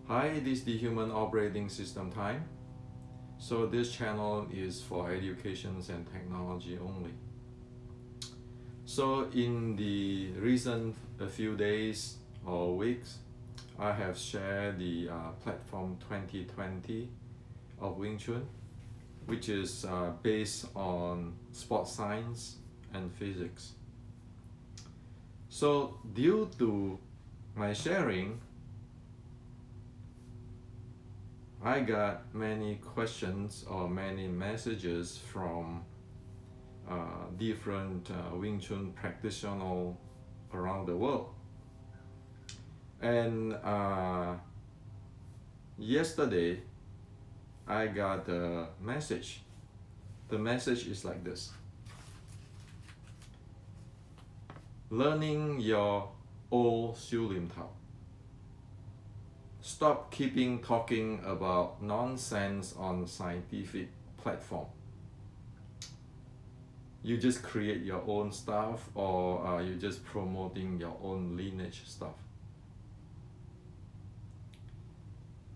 Hi, this is the Human Operating System time. So this channel is for education and technology only. So in the recent few days or weeks, I have shared the platform 2020 of Wing Chun, which is based on sports science and physics. So due to my sharing, I got many questions or many messages from different Wing Chun practitioners around the world. And yesterday, I got a message. The message is like this: learning your old Xiu Lim Tao. Stop talking about nonsense on scientific platform. You just create your own stuff, or you just promoting your own lineage stuff.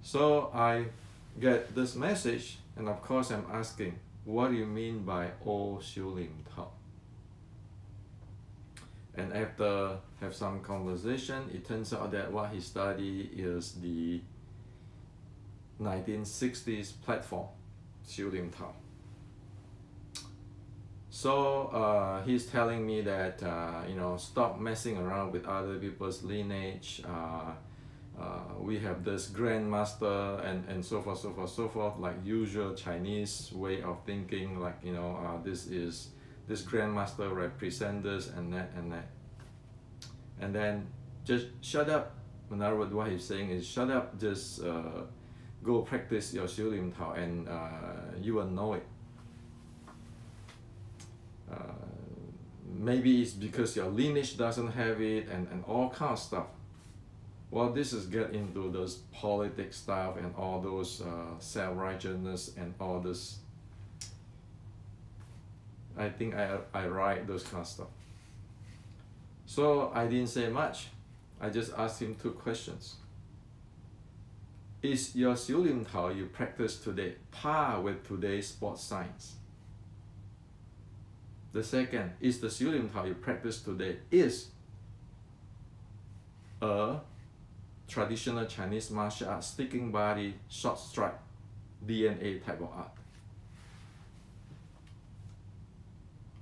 So I get this message, and of course I'm asking, what do you mean by old Xiu Lim Tao? And after have some conversation, it turns out that what he studied is the 1960s platform, Xiu Lim Tao. So he's telling me that stop messing around with other people's lineage. We have this grandmaster and so forth, like usual Chinese way of thinking, like this grandmaster represents this and that. And then just shut up. In other words, what he's saying is shut up, just go practice your Xiu Lim Tao and you will know it. Maybe it's because your lineage doesn't have it and all kind of stuff. Well, this is get into those politics stuff and all those self-righteousness and all this. I think I write those kind of stuff. So I didn't say much. I just asked him two questions. Is your Xiu Lim Tao you practice today par with today's sports science? The second, is the Xiu Lim Tao you practice today is a traditional Chinese martial art, sticking body, short strike, DNA type of art?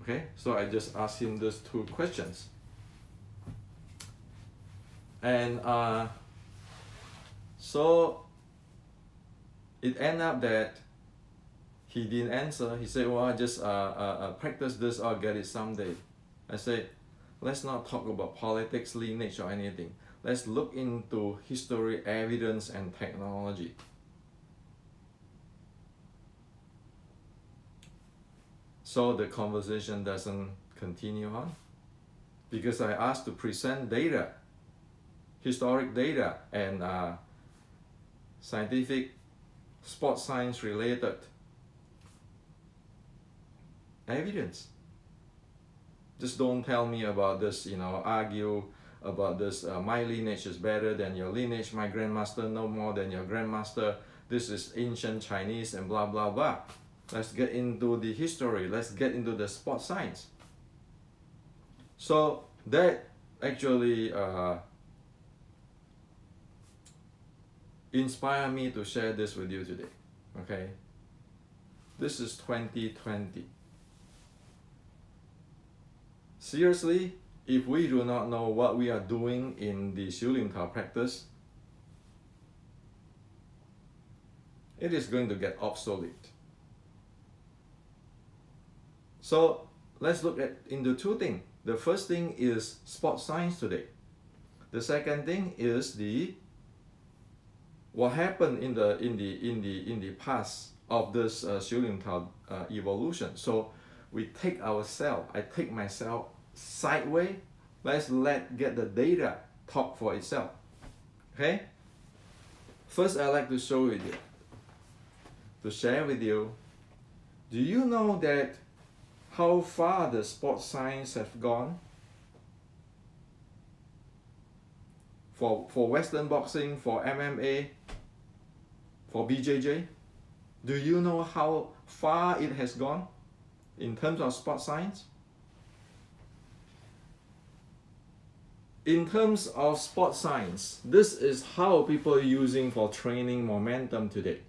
Okay, so I just asked him those two questions. And so it ended up that he didn't answer. He said, well, I just practice this, I'll get it someday. I said, let's not talk about politics, lineage or anything. Let's look into history, evidence and technology. So the conversation doesn't continue on because I asked to present data, historic data and scientific sports science related evidence. Just don't tell me about this, argue about this, my lineage is better than your lineage, my grandmaster no more than your grandmaster, this is ancient Chinese and blah blah blah. Let's get into the history, let's get into the sports science. So that actually inspired me to share this with you today. Okay, this is 2020. Seriously, if we do not know what we are doing in the Xiu Lim Tao practice, it is going to get obsolete. So let's look into two things. The first thing is sports science today. The second thing is what happened in the past of this Xiu Lim Tao evolution. So we take ourselves, I take myself sideways. Let's get the data talk for itself. Okay. First, I like to show with you, to share with you. Do you know that how far the sports science have gone? For Western boxing, for MMA, for BJJ? Do you know how far it has gone in terms of sports science? In terms of sports science, this is how people are using for training momentum today.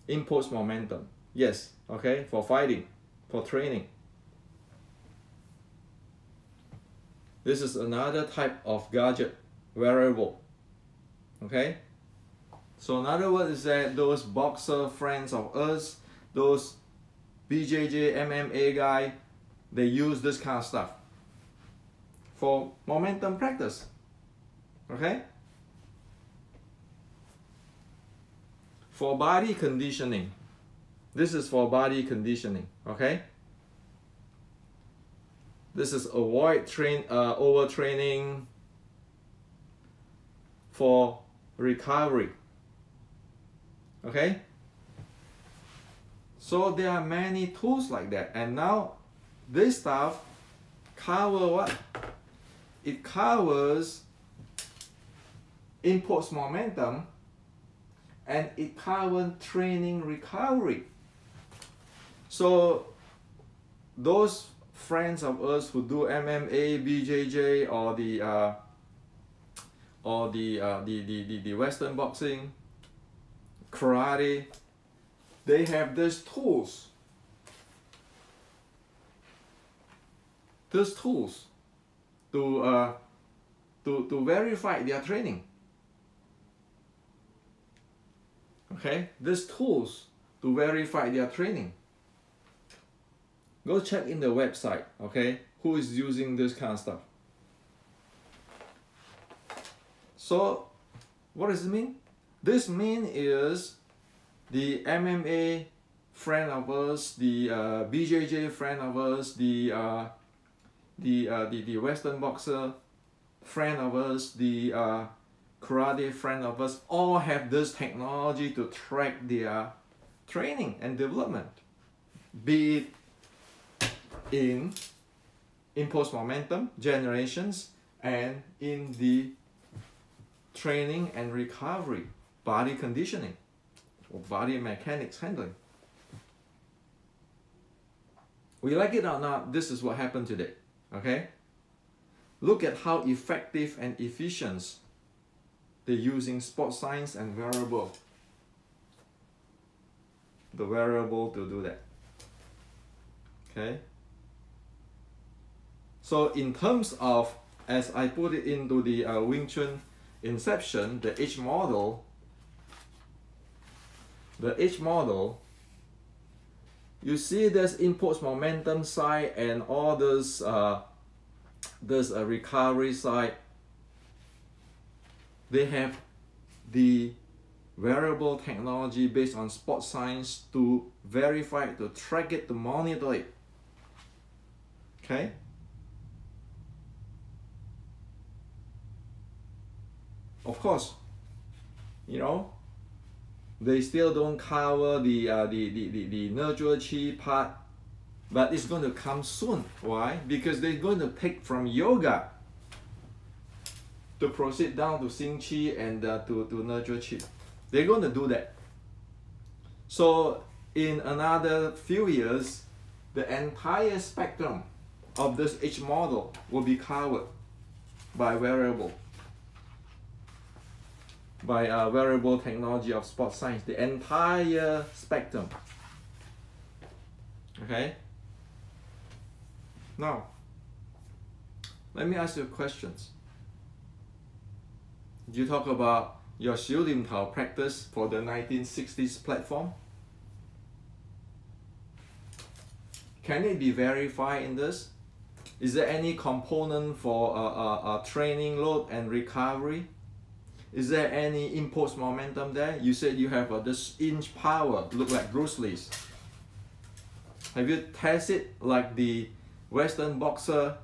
Impulse momentum. Yes, okay, for fighting, for training. This is another type of gadget, wearable. Okay? So in other words, is that those boxer friends of us, those BJJ, MMA guy, they use this kind of stuff for momentum practice. Okay? For body conditioning. This is for body conditioning. Okay? This is avoid overtraining, for recovery. Okay? So there are many tools like that, and now this stuff cover what? It covers impulse momentum, and it covers training recovery. So those friends of us who do MMA, BJJ, or the Western boxing, karate, they have these tools. These tools to verify their training. Okay, these tools to verify their training. Go check in the website, okay, who is using this kind of stuff. So, what does it mean? This mean is the MMA friend of us, the BJJ friend of us, the Western boxer friend of us, the karate friend of us, all have this technology to track their training and development, be it in impulse momentum generations and in the training and recovery, body conditioning, or body mechanics handling. We like it or not, this is what happened today. Okay? Look at how effective and efficient they're using sports science and wearable. The wearable to do that. Okay? So in terms of, as I put it into the Wing Chun Inception, the H model, you see this impulse momentum side and all this recovery side. They have the wearable technology based on sports science to verify, to track it, to monitor it. Okay? Of course, you know, they still don't cover the nurture chi part, but it's going to come soon. Why? Because they're going to take from yoga to proceed down to Xing Qi and to nurture Qi. They're going to do that. So in another few years, the entire spectrum of this H model will be covered by wearable technology of sports science, the entire spectrum. Okay? Now, let me ask you questions. You talk about your Xiu Lim Tao practice for the 1960s platform. Can it be verified in this? Is there any component for training load and recovery? Is there any impulse momentum there? You said you have this inch power, look like Bruce Lee's. Have you tested like the Western boxer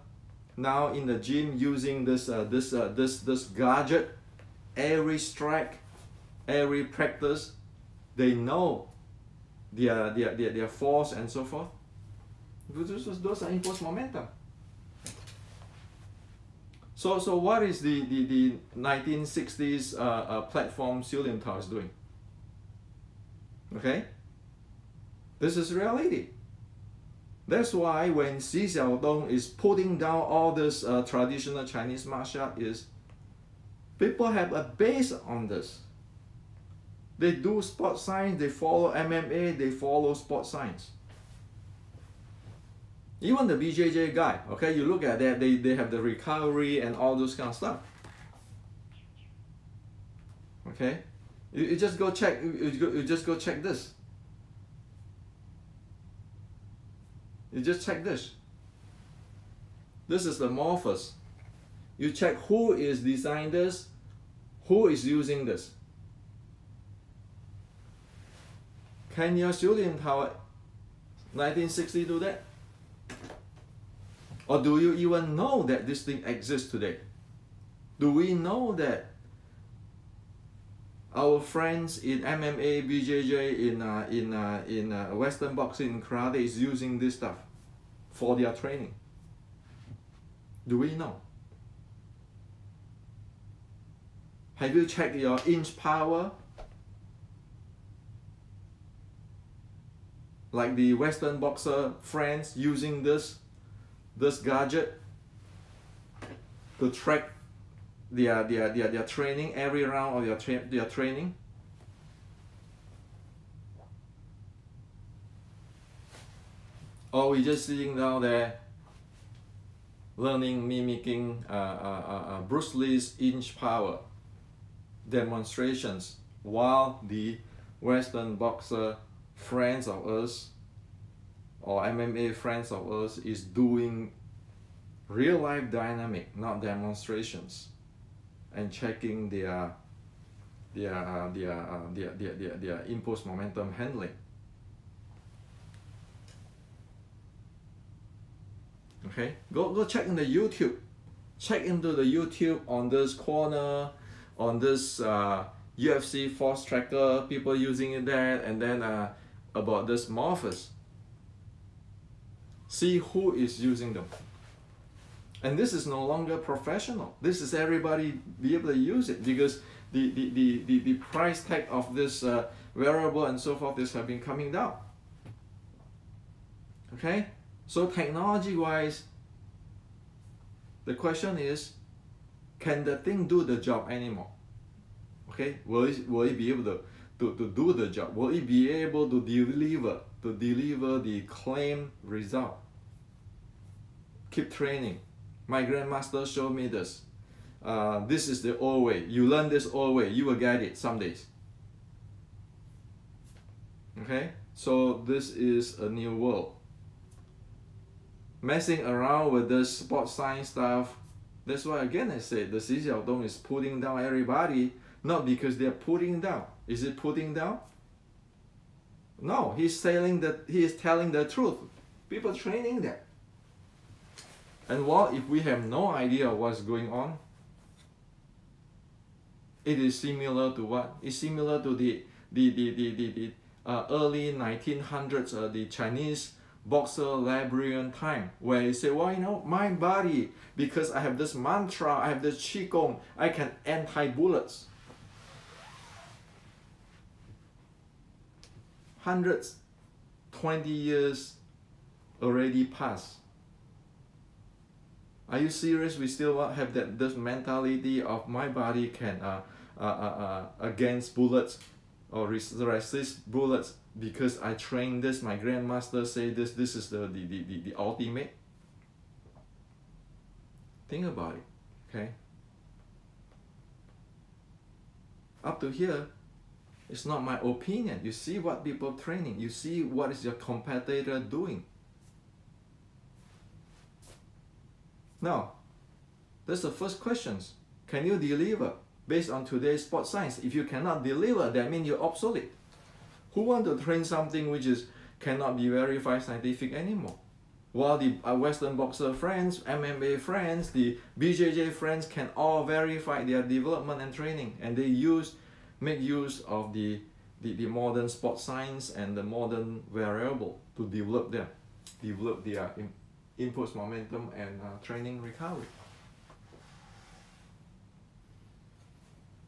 now in the gym using this gadget? Every strike, every practice, they know their force and so forth. Those are impulse momentum. So what is the 1960s platform Xiu Lim Tao is doing? Okay? This is reality. That's why when Xi Xiaodong is putting down all this traditional Chinese martial art, is people have a base on this. They do sports science, they follow MMA, they follow sports science. Even the BJJ guy, okay, you look at that, they have the recovery and all those kind of stuff. Okay? You just go check, you just go check this. You just check this. This is the morphos. You check who is designing this, who is using this. Can your student Tower 1960 do that? Or do you even know that this thing exists today? Do we know that our friends in MMA, BJJ, in Western boxing, in karate is using this stuff for their training? Do we know? Have you checked your inch power? Like the Western boxer friends using this gadget to track their training, every round of their training. Or we just sitting down there learning, mimicking Bruce Lee's inch power demonstrations, while the Western boxer friends of us or MMA friends of us is doing real life dynamic, not demonstrations, and checking their impulse momentum handling. Okay, go check in the YouTube. Check into the YouTube on this corner, on this UFC force tracker, people using it there, and then about this morphos. See who is using them. And this is no longer professional. This is everybody be able to use it, because the price tag of this wearable and so forth is have been coming down. Okay, so technology wise, the question is, can the thing do the job anymore? Okay, will it be able to do the job? Will it be able to deliver the claimed result? Keep training. My grandmaster showed me this. This is the old way. You learn this old way, you will get it some days. Okay, so this is a new world. Messing around with this sports science stuff. That's why again I said the Xi Xiaodong is putting down everybody, not because they're putting down. Is it putting down? No, he is telling the truth. People training that. And while if we have no idea what's going on, it is similar to what? It's similar to the early 1900s, the Chinese boxer librarian time, where he say, well, you know, my body, because I have this mantra, I have this qigong, I can anti-bullets. 120 years already passed. Are you serious? We still have this mentality of my body can against bullets or resist bullets because I trained this. My grandmaster say this. This is the ultimate. Think about it. Okay. Up to here, it's not my opinion. You see what people training. You see what is your competitor doing. Now, that's the first questions. Can you deliver based on today's sports science? If you cannot deliver, that means you're obsolete. Who want to train something which is cannot be verified scientific anymore? While the Western boxer friends, MMA friends, the BJJ friends can all verify their development and training, and they make use of the modern sports science and the modern variable to develop their impulse momentum and training recovery.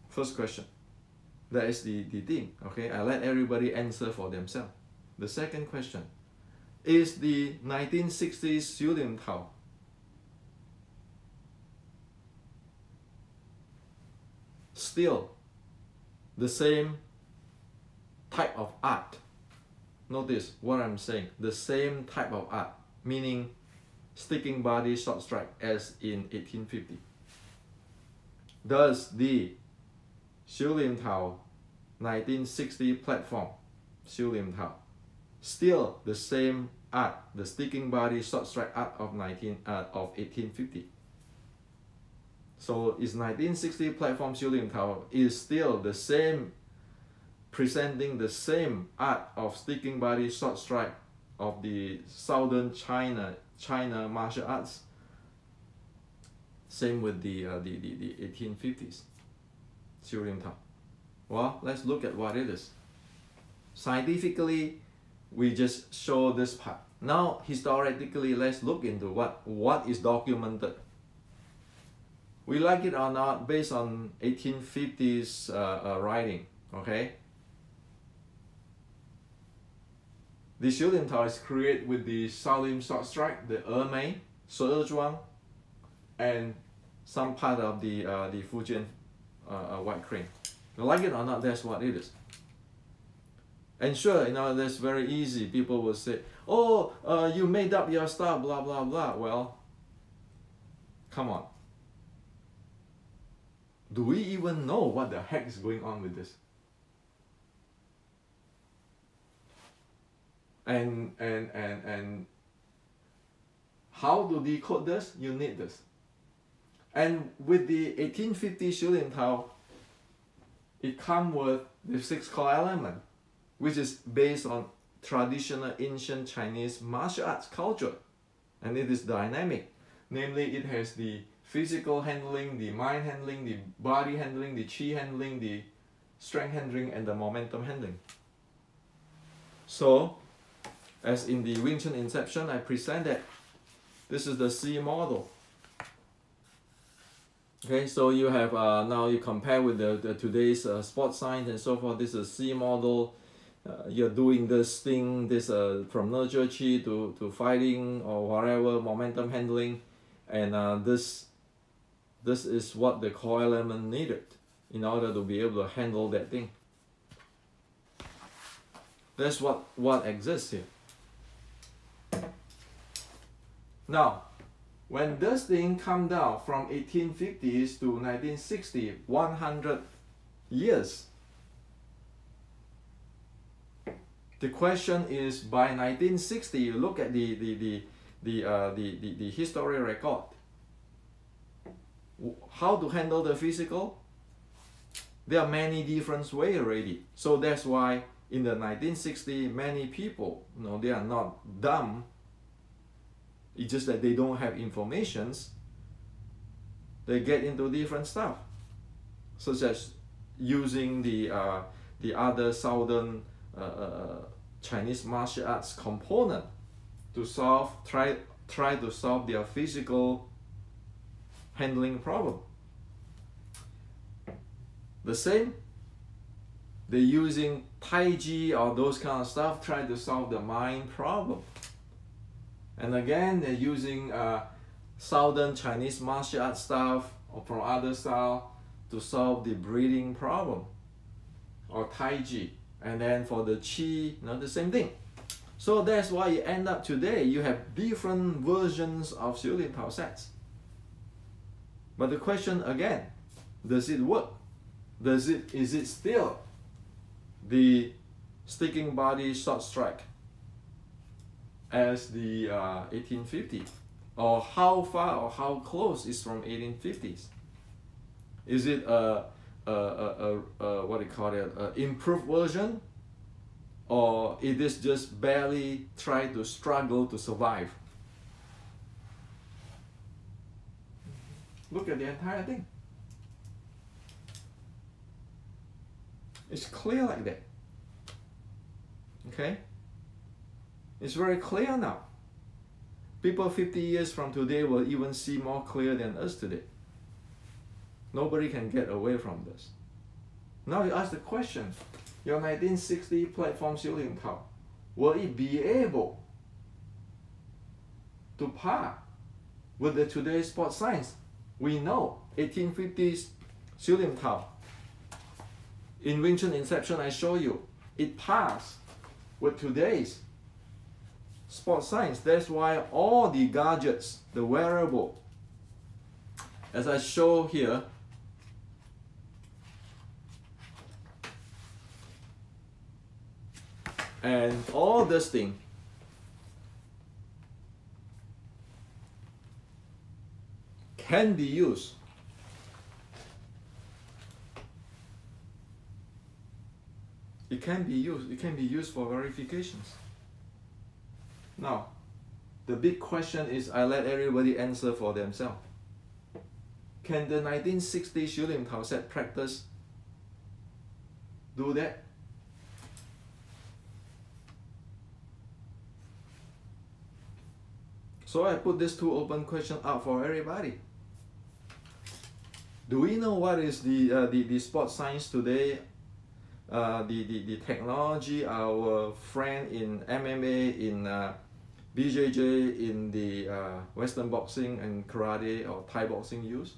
First question. That is the thing. Okay, I let everybody answer for themselves. The second question is the 1960s 修炼套 still the same type of art. Notice what I'm saying, the same type of art, meaning sticking body short strike as in 1850. Does the 修炼套 1960 platform 修炼套 still the same art, the sticking body short strike art of 1850? So is 1960 platform 修炼套 is still the same, presenting the same art of sticking body short strike of the southern China martial arts? Same with the 1850s 修炼套. Well, let's look at what it is. Scientifically, we just show this part. Now, historically, let's look into what is documented. We like it or not, based on 1850s writing, okay? The 修炼套 is created with the Shaolin short strike, the Mei, 十二桩, and some part of the Fujian white crane. You like it or not, that's what it is. And sure, you know, that's very easy. People will say, oh, you made up your stuff, blah, blah, blah. Well, come on. Do we even know what the heck is going on with this? And how to decode this? You need this. And with the 1850 修炼套, it comes with the 6 core element, which is based on traditional ancient Chinese martial arts culture, and it is dynamic. Namely, it has the physical handling, the mind handling, the body handling, the chi handling, the strength handling, and the momentum handling. So, as in the Wing Chun Inception, I presented, this is the C model. Okay, so you have now you compare with the today's sports science and so forth. This is C model. You're doing this thing, this from nurture chi to fighting or whatever, momentum handling, and this is what the core element needed in order to be able to handle that thing. That's what exists here. Now, when this thing come down from 1850s to 1960, 100 years, the question is, by 1960, you look at the history record. How to handle the physical? There are many different ways already. So that's why in the 1960s, many people, you know, they are not dumb. It's just that they don't have informations. They get into different stuff, such as using the other southern Chinese martial arts component to try to solve their physical handling problem. The same, they're using Tai Chi or those kind of stuff, try to solve the mind problem. And again, they're using southern Chinese martial arts stuff or from other style to solve the breathing problem, or Tai Chi. And then for the Chi, you know, the same thing. So that's why you end up today, you have different versions of 修炼套 sets. But the question again, does it work? Is it still the sticking body short strike as the 1850s? Or how far or how close is from 1850s? Is it what do you call it, improved version, or it is just barely try to struggle to survive? Look at the entire thing. It's clear like that. Okay? It's very clear now. People 50 years from today will even see more clear than us today. Nobody can get away from this. Now you ask the question, your 1960 platform 小龍頭, will it be able to par with the today's sports science? We know 1850s 小龍頭. In Wing Chun Inception, I show you, it pars with today's sports science. That's why all the gadgets, the wearable, as I show here, and all this thing can be used It can be used for verifications. Now, the big question is, I let everybody answer for themselves. Can the 1960 小龍頭 set practice do that? So I put these two open questions out for everybody. Do we know what is the sports science today? The technology, our friend in MMA, in BJJ, in the Western boxing and karate or Thai boxing use?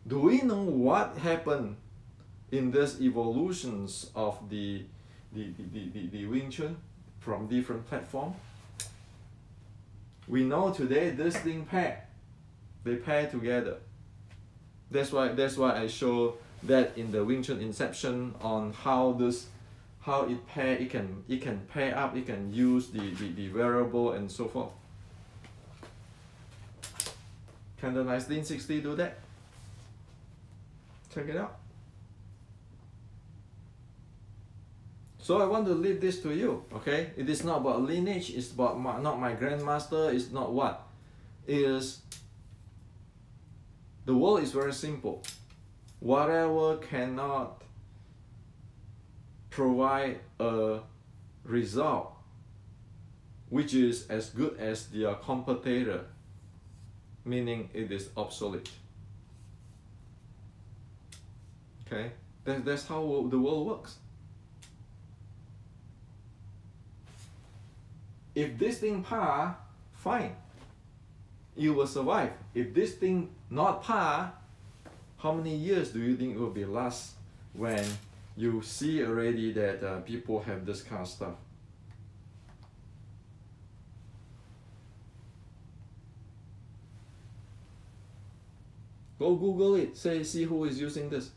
Do we know what happened in these evolutions of the Wing Chun from different platforms? We know today this thing they pair together. That's why I show that in the Wing Chun Inception on how it can pair up, it can use the wearable and so forth. Can the 1960 do that? Check it out. So I want to leave this to you, okay? It is not about lineage, it's about not my grandmaster, it's not what. It is, the world is very simple. Whatever cannot provide a result which is as good as their competitor, meaning it is obsolete. Okay? That's how the world works. If this thing par, fine, you will survive. If this thing not par, how many years do you think it will be last when you see already that people have this kind of stuff? Go Google it, see who is using this.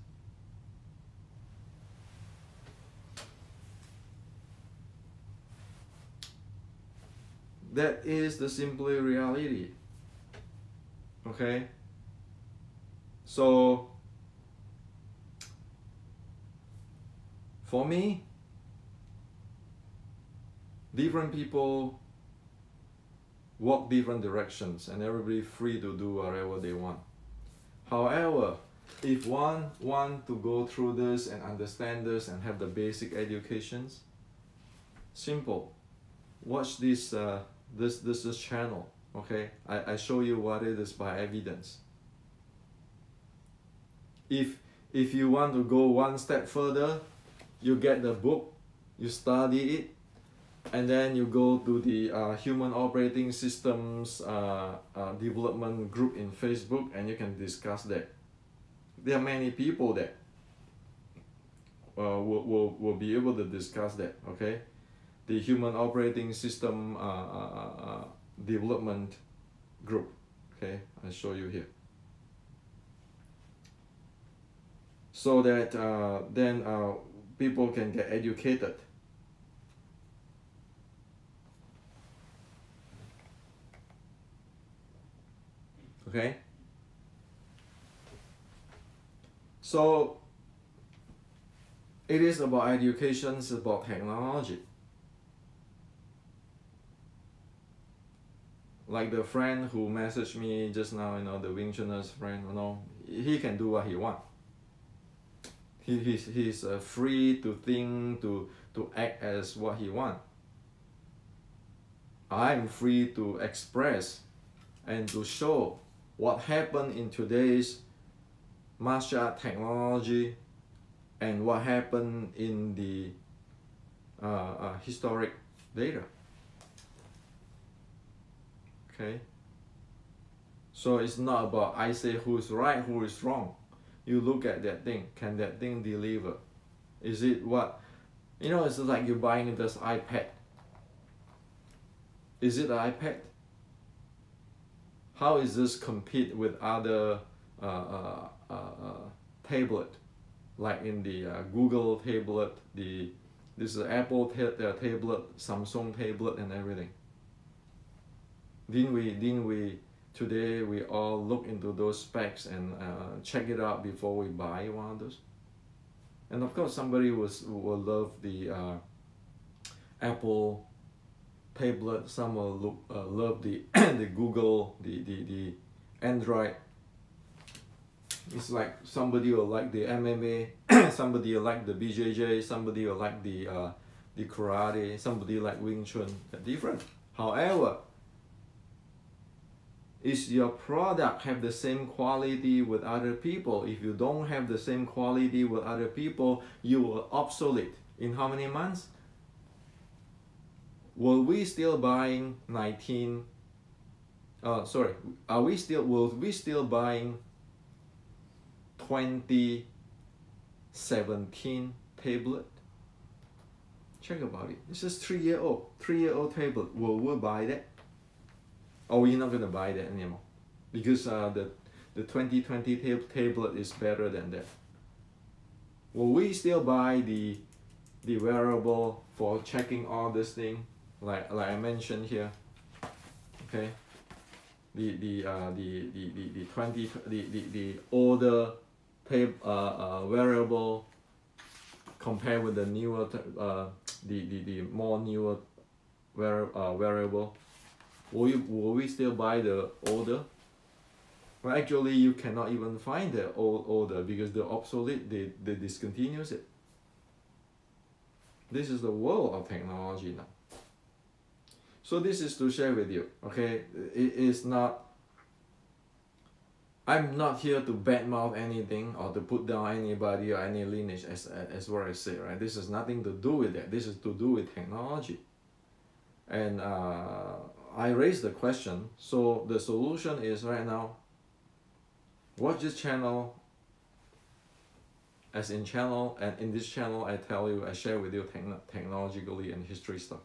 That is the simple reality. Okay? So, for me, different people walk different directions and everybody free to do whatever they want. However, if one want to go through this and understand this and have the basic educations, simple. Watch this this channel, okay? I show you what it is by evidence. If you want to go one step further, you get the book, you study it, and then you go to the Human Operating Systems development group in Facebook, and you can discuss that. There are many people that will be able to discuss that, okay? The Human Operating System development group, okay? I'll show you here. So that then people can get educated. Okay? So it is about education, it's about technology. Like the friend who messaged me just now, you know, the Wing Chuners friend, you know, he can do what he wants. He's free to think, to act as what he wants. I'm free to express and to show what happened in today's martial art technology and what happened in the historic data. Okay, so it's not about I say who is right, who is wrong. You look at that thing, can that thing deliver? Is it what, you know, it's like you're buying this iPad. Is it an iPad? How is this compete with other tablet, like in the Google tablet, this is Apple tablet, Samsung tablet, and everything? Didn't we today we all look into those specs and check it out before we buy one of those? And of course, somebody will love the Apple tablet. Some will love the the Google, the Android. It's like somebody will like the MMA, somebody will like the BJJ, somebody will like the karate, somebody like Wing Chun. They're different. However, is your product have the same quality with other people? If you don't have the same quality with other people, you will obsolete in how many months? Will we still buying will we still buying 2017 tablet? Check about it. This is 3-year-old tablet. Will we buy that? Or we're not gonna buy that anymore because the 2020 tablet is better than that. Will we still buy the wearable for checking all this thing, like I mentioned here? Okay, the older wearable compared with the newer the more newer wearable. Will we still buy the older? Well, actually, you cannot even find the older because they're obsolete. They discontinue it. This is the world of technology now. So this is to share with you. Okay, it is not. I'm not here to badmouth anything or to put down anybody or any lineage, as what I say. Right. This has nothing to do with that. This is to do with technology. And I raised the question, so the solution is right now, watch this channel, as in channel, and in this channel I tell you, I share with you technologically and history stuff.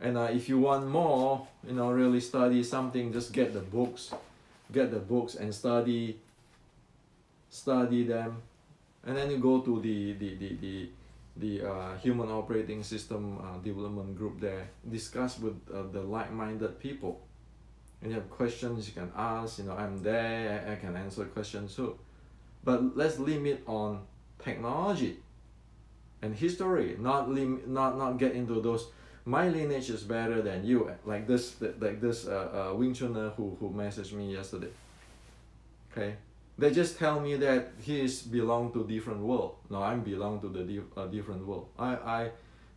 And if you want more, you know, really study something, just get the books and study them, and then you go to the human operating system development group there, discuss with the like-minded people. And you have questions you can ask, you know, I'm there, I can answer questions too. But let's limit on technology and history, not get into those, my lineage is better than you, like this Wing Chuner who messaged me yesterday. Okay. They just tell me that he is belong to different world. No, I belong to the different world.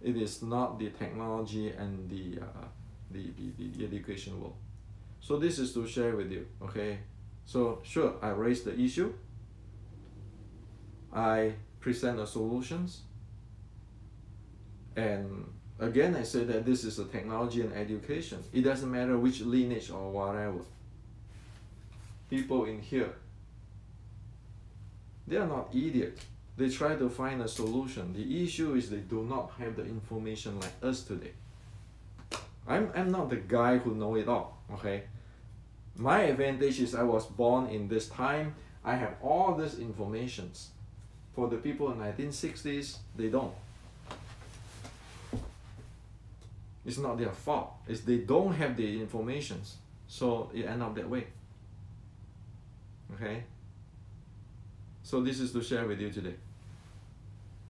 It is not the technology and the education world. So this is to share with you. Okay. So sure, I raised the issue. I present the solutions. And again, I say that this is a technology and education. It doesn't matter which lineage or whatever. People in here, they are not idiots. They try to find a solution. The issue is they do not have the information like us today. I'm not the guy who know it all, okay? My advantage is I was born in this time. I have all this information. For the people in 1960s, they don't. It's not their fault. It's they don't have the information. So it ends up that way. Okay? So this is to share with you today.